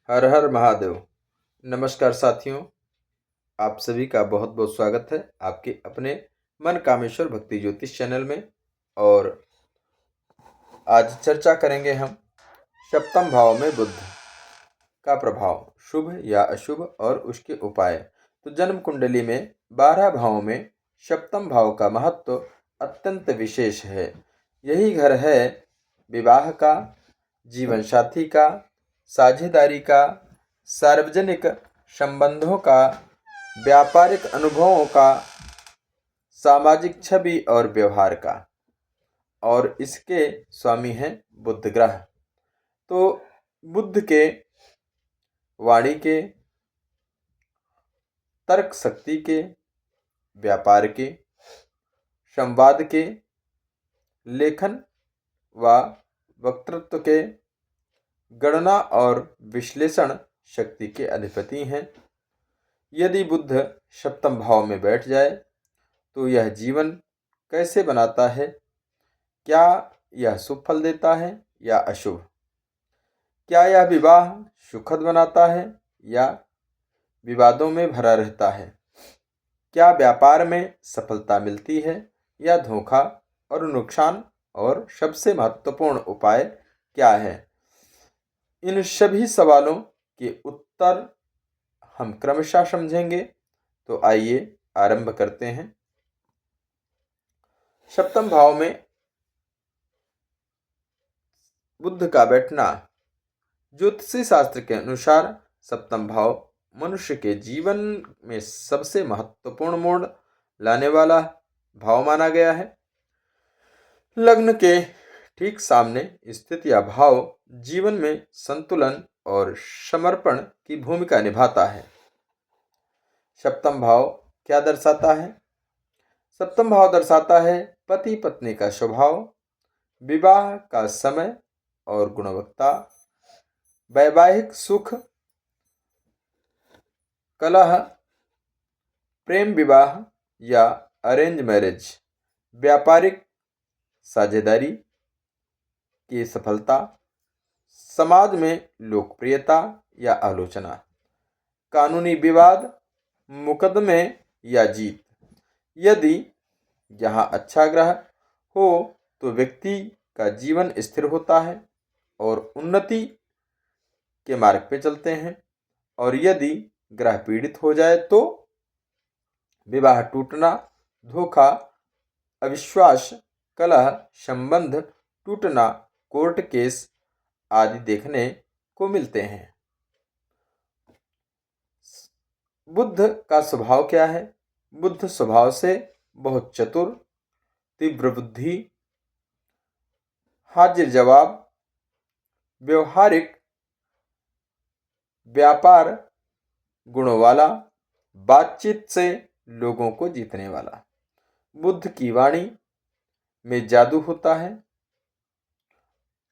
हर हर महादेव। नमस्कार साथियों, आप सभी का बहुत बहुत स्वागत है आपके अपने मन कामेश्वर भक्ति ज्योतिष चैनल में। और आज चर्चा करेंगे हम सप्तम भाव में बुध का प्रभाव, शुभ या अशुभ और उसके उपाय। तो जन्म कुंडली में 12 भावों में सप्तम भाव का महत्व अत्यंत विशेष है। यही घर है विवाह का, जीवन साथी का, साझेदारी का, सार्वजनिक संबंधों का, व्यापारिक अनुभवों का, सामाजिक छवि और व्यवहार का। और इसके स्वामी हैं बुध ग्रह। तो बुध के वाणी के, तर्क शक्ति के, व्यापार के, संवाद के, लेखन व वक्तृत्व के, गणना और विश्लेषण शक्ति के अधिपति हैं। यदि बुध सप्तम भाव में बैठ जाए तो यह जीवन कैसे बनाता है? क्या यह शुभ फल देता है या अशुभ? क्या यह विवाह सुखद बनाता है या विवादों में भरा रहता है? क्या व्यापार में सफलता मिलती है या धोखा और नुकसान? और सबसे महत्वपूर्ण उपाय क्या है? इन सभी सवालों के उत्तर हम क्रमशः समझेंगे। तो आइए आरंभ करते हैं। सप्तम भाव में बुध का बैठना ज्योतिषी शास्त्र के अनुसार सप्तम भाव मनुष्य के जीवन में सबसे महत्वपूर्ण मोड़ लाने वाला भाव माना गया है। लग्न के ठीक सामने स्थित यह भाव जीवन में संतुलन और समर्पण की भूमिका निभाता है। सप्तम भाव क्या दर्शाता है? सप्तम भाव दर्शाता है पति पत्नी का स्वभाव, विवाह का समय और गुणवत्ता, वैवाहिक सुख, कलह, प्रेम विवाह या अरेंज मैरिज, व्यापारिक साझेदारी की सफलता, समाज में लोकप्रियता या आलोचना, कानूनी विवाद, मुकदमे या जीत। यदि यहाँ अच्छा ग्रह हो तो व्यक्ति का जीवन स्थिर होता है और उन्नति के मार्ग पे चलते हैं। और यदि ग्रह पीड़ित हो जाए तो विवाह टूटना, धोखा, अविश्वास, कलह, संबंध टूटना, कोर्ट केस आदि देखने को मिलते हैं। बुध का स्वभाव क्या है? बुध स्वभाव से बहुत चतुर, तीव्र बुद्धि, हाजिर जवाब, व्यवहारिक, व्यापार गुणों वाला, बातचीत से लोगों को जीतने वाला। बुध की वाणी में जादू होता है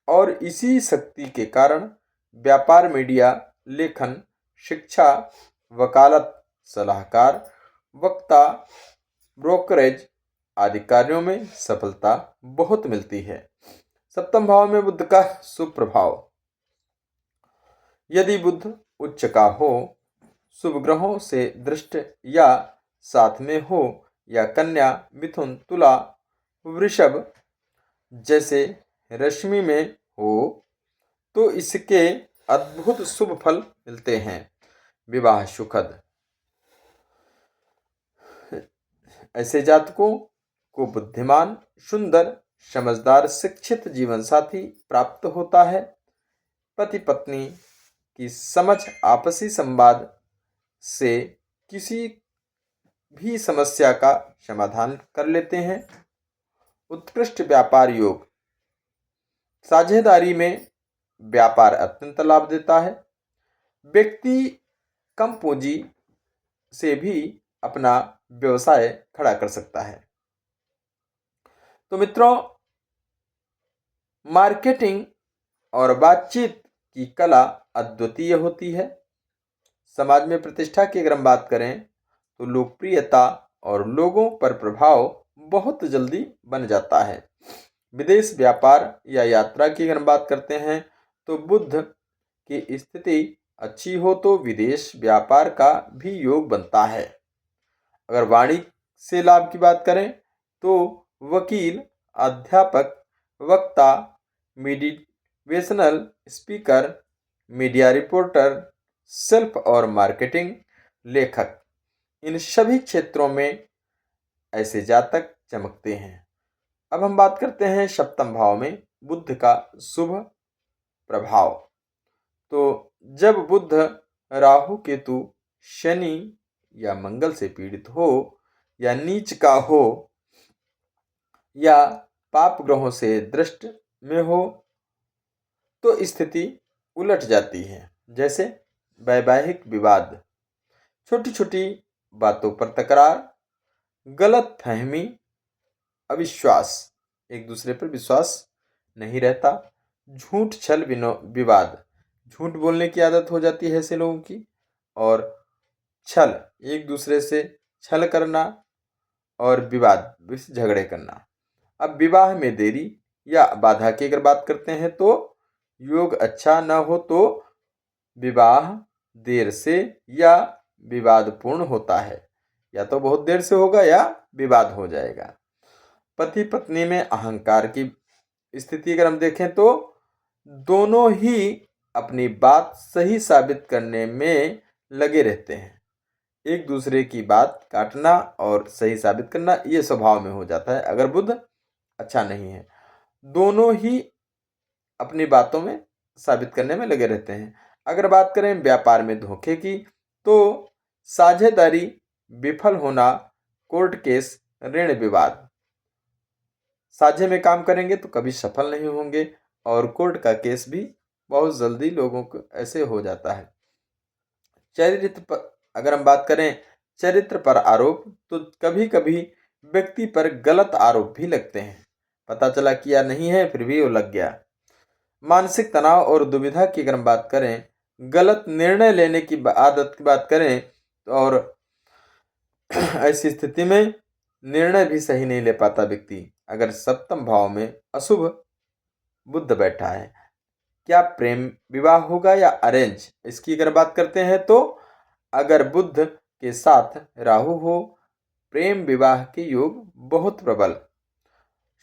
और इसी शक्ति के कारण व्यापार, मीडिया, लेखन, शिक्षा, वकालत, सलाहकार, वक्ता, ब्रोकरेज आदि कार्यों में सफलता बहुत मिलती है। सप्तम भाव में बुध का शुभ प्रभाव। यदि बुध उच्च का हो, शुभ ग्रहों से दृष्ट या साथ में हो, या कन्या, मिथुन, तुला, वृषभ जैसे रश्मि में हो तो इसके अद्भुत शुभ फल मिलते हैं। विवाह सुखद। ऐसे जातकों को बुद्धिमान, सुंदर, समझदार, शिक्षित जीवन साथी प्राप्त होता है। पति पत्नी की समझ, आपसी संवाद से किसी भी समस्या का समाधान कर लेते हैं। उत्कृष्ट व्यापार योग। साझेदारी में व्यापार अत्यंत लाभ देता है। व्यक्ति कम पूंजी से भी अपना व्यवसाय खड़ा कर सकता है। तो मित्रों, मार्केटिंग और बातचीत की कला अद्वितीय होती है। समाज में प्रतिष्ठा की अगर हम बात करें तो लोकप्रियता और लोगों पर प्रभाव बहुत जल्दी बन जाता है। विदेश व्यापार या यात्रा की अगर हम बात करते हैं तो बुध की स्थिति अच्छी हो तो विदेश व्यापार का भी योग बनता है। अगर वाणी से लाभ की बात करें तो वकील, अध्यापक, वक्ता, motivational speaker, media reporter, self और मार्केटिंग लेखक, इन सभी क्षेत्रों में ऐसे जातक चमकते हैं। अब हम बात करते हैं सप्तम भाव में बुध का शुभ प्रभाव। तो जब बुध राहु केतु शनि या मंगल से पीड़ित हो या नीच का हो या पाप ग्रहों से दृष्ट में हो तो स्थिति उलट जाती है। जैसे वैवाहिक विवाद, छोटी छोटी बातों पर तकरार, गलत फहमी, अविश्वास, एक दूसरे पर विश्वास नहीं रहता, झूठ छल विवाद, झूठ बोलने की आदत हो जाती है ऐसे लोगों की, और छल, एक दूसरे से छल करना और विवाद झगड़े करना। अब विवाह में देरी या बाधा की अगर बात करते हैं तो योग अच्छा न हो तो विवाह देर से या विवादपूर्ण होता है, या तो बहुत देर से होगा या विवाद हो जाएगा। पति पत्नी में अहंकार की स्थिति अगर हम देखें तो दोनों ही अपनी बात सही साबित करने में लगे रहते हैं। एक दूसरे की बात काटना और सही साबित करना ये स्वभाव में हो जाता है अगर बुध अच्छा नहीं है। दोनों ही अपनी बातों में साबित करने में लगे रहते हैं। अगर बात करें व्यापार में धोखे की तो साझेदारी विफल होना, कोर्ट केस, ऋण विवाद। साझे में काम करेंगे तो कभी सफल नहीं होंगे और कोर्ट का केस भी बहुत जल्दी लोगों को ऐसे हो जाता है। चरित्र पर अगर हम बात करें, चरित्र पर आरोप तो कभी कभी व्यक्ति पर गलत आरोप भी लगते हैं। पता चला किया नहीं है फिर भी वो लग गया। मानसिक तनाव और दुविधा की अगर हम बात करें, गलत निर्णय लेने की आदत की बात करें और ऐसी स्थिति में निर्णय भी सही नहीं ले पाता व्यक्ति अगर सप्तम भाव में अशुभ बुध बैठा है। क्या प्रेम विवाह होगा या अरेंज, इसकी अगर बात करते हैं तो अगर बुध के साथ राहु हो, प्रेम विवाह के योग बहुत प्रबल।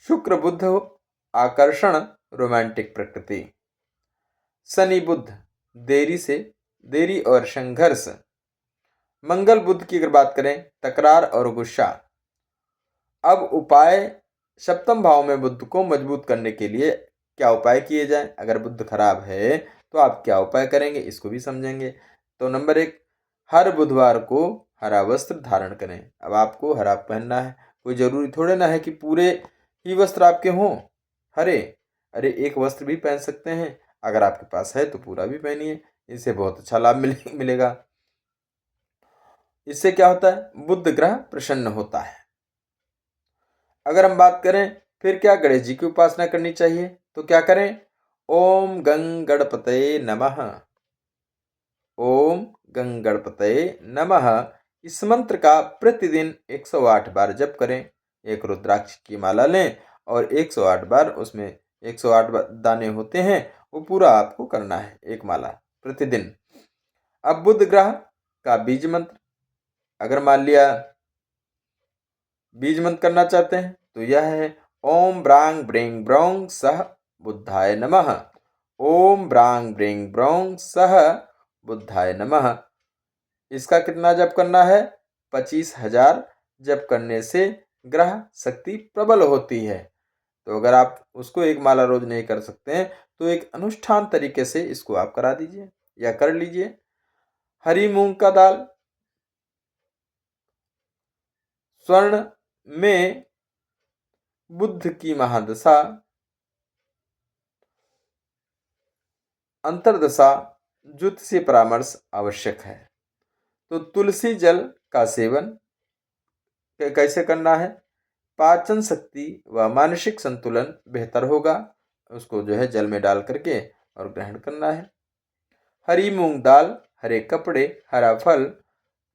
शुक्र बुध हो, आकर्षण, रोमांटिक प्रकृति। शनि बुध देरी और संघर्ष। मंगल बुध की अगर बात करें, तकरार और गुस्सा। अब उपाय, सप्तम भाव में बुध को मजबूत करने के लिए क्या उपाय किए जाएं। अगर बुध खराब है तो आप क्या उपाय करेंगे इसको भी समझेंगे। तो नंबर 1, हर बुधवार को हरा वस्त्र धारण करें। अब आपको हरा पहनना है, कोई जरूरी थोड़े ना है कि पूरे ही वस्त्र आपके हों हरे। अरे एक वस्त्र भी पहन सकते हैं, अगर आपके पास है तो पूरा भी पहनिए, इससे बहुत अच्छा लाभ मिलेगा। इससे क्या होता है, बुध ग्रह प्रसन्न होता है। अगर हम बात करें फिर क्या गणेश जी की उपासना करनी चाहिए, तो क्या करें, ओम गंग गणपतये नमः, ओम गंग गणपतये नमः। इस मंत्र का प्रतिदिन 108 बार जप करें। एक रुद्राक्ष की माला लें और 108 बार, उसमें 108 दाने होते हैं, वो पूरा आपको करना है, एक माला प्रतिदिन। अब बुध ग्रह का बीज मंत्र, अगर मान लिया बीज मंत्र करना चाहते हैं तो यह है, ओम ब्रांग ब्रेंग ब्रोंग सह बुद्धाय नमः, ओम ब्रांग ब्रेंग ब्रोंग सह बुद्धाय नमः। इसका कितना जप करना है, 25,000 जप करने से ग्रह शक्ति प्रबल होती है। तो अगर आप उसको एक माला रोज नहीं कर सकते हैं तो एक अनुष्ठान तरीके से इसको आप करा दीजिए या कर लीजिए। हरी मूंग का दाल, स्वर्ण में बुध की महादशा, अंतर्दशा, ज्योतिषीय परामर्श आवश्यक है। तो तुलसी जल का सेवन कैसे करना है, पाचन शक्ति व मानसिक संतुलन बेहतर होगा, उसको जो है जल में डाल करके और ग्रहण करना है। हरी मूंग दाल, हरे कपड़े, हरा फल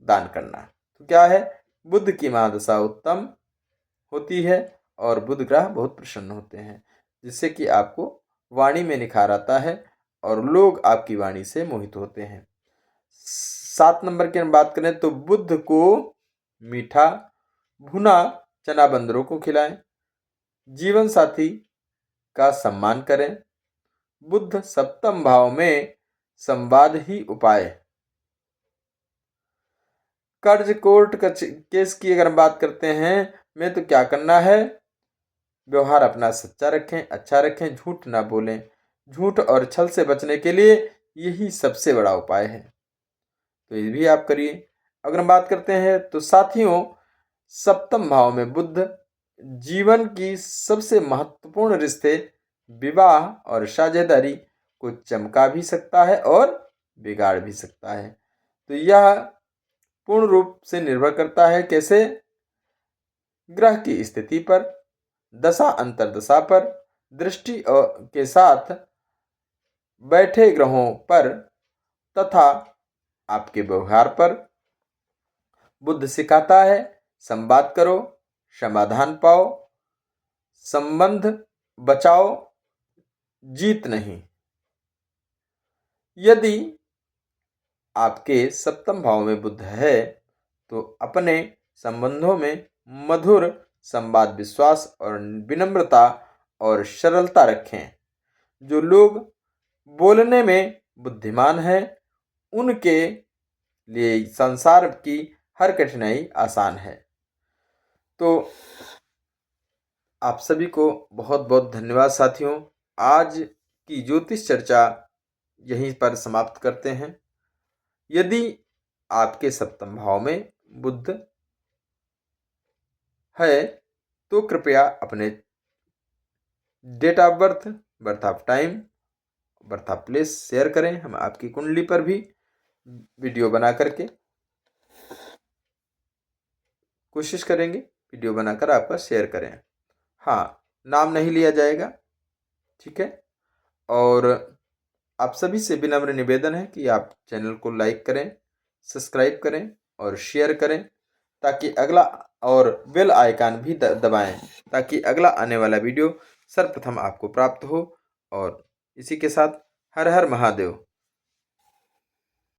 दान करना। तो क्या है, बुध की महादशा उत्तम होती है और बुध ग्रह बहुत प्रसन्न होते हैं, जिससे कि आपको वाणी में निखार आता है और लोग आपकी वाणी से मोहित होते हैं। 7 नंबर की हम बात करें तो बुध को मीठा भुना चना बंदरों को खिलाएं। जीवन साथी का सम्मान करें। बुध सप्तम भाव में संवाद ही उपाय। कर्ज कोर्ट केस की अगर हम बात करते हैं में तो क्या करना है, व्यवहार अपना सच्चा रखें, अच्छा रखें, झूठ ना बोलें। झूठ और छल से बचने के लिए यही सबसे बड़ा उपाय है, तो ये भी आप करिए। अगर हम बात करते हैं तो साथियों, सप्तम भाव में बुध जीवन की सबसे महत्वपूर्ण रिश्ते विवाह और साझेदारी को चमका भी सकता है और बिगाड़ भी सकता है। तो यह पूर्ण रूप से निर्भर करता है कैसे, ग्रह की स्थिति पर, दशा अंतरदशा पर, दृष्टि के साथ बैठे ग्रहों पर तथा आपके व्यवहार पर। बुध सिखाता है संवाद करो, समाधान पाओ, संबंध बचाओ, जीत नहीं। यदि आपके सप्तम भाव में बुध है तो अपने संबंधों में मधुर संवाद, विश्वास और विनम्रता और सरलता रखें। जो लोग बोलने में बुद्धिमान हैं उनके लिए संसार की हर कठिनाई आसान है। तो आप सभी को बहुत बहुत धन्यवाद साथियों। आज की ज्योतिष चर्चा यहीं पर समाप्त करते हैं। यदि आपके सप्तम भाव में बुध है तो कृपया अपने date of birth, birth of time, birth of place share करें। हम आपकी कुंडली पर भी वीडियो बना करके कोशिश करेंगे, वीडियो बनाकर आपका शेयर करें। हाँ, नाम नहीं लिया जाएगा, ठीक है। और आप सभी से विनम्र निवेदन है कि आप चैनल को लाइक करें, सब्सक्राइब करें और शेयर करें, ताकि अगला, और बेल आइकन भी दबाएं ताकि अगला आने वाला वीडियो सर्वप्रथम आपको प्राप्त हो। और इसी के साथ हर हर महादेव।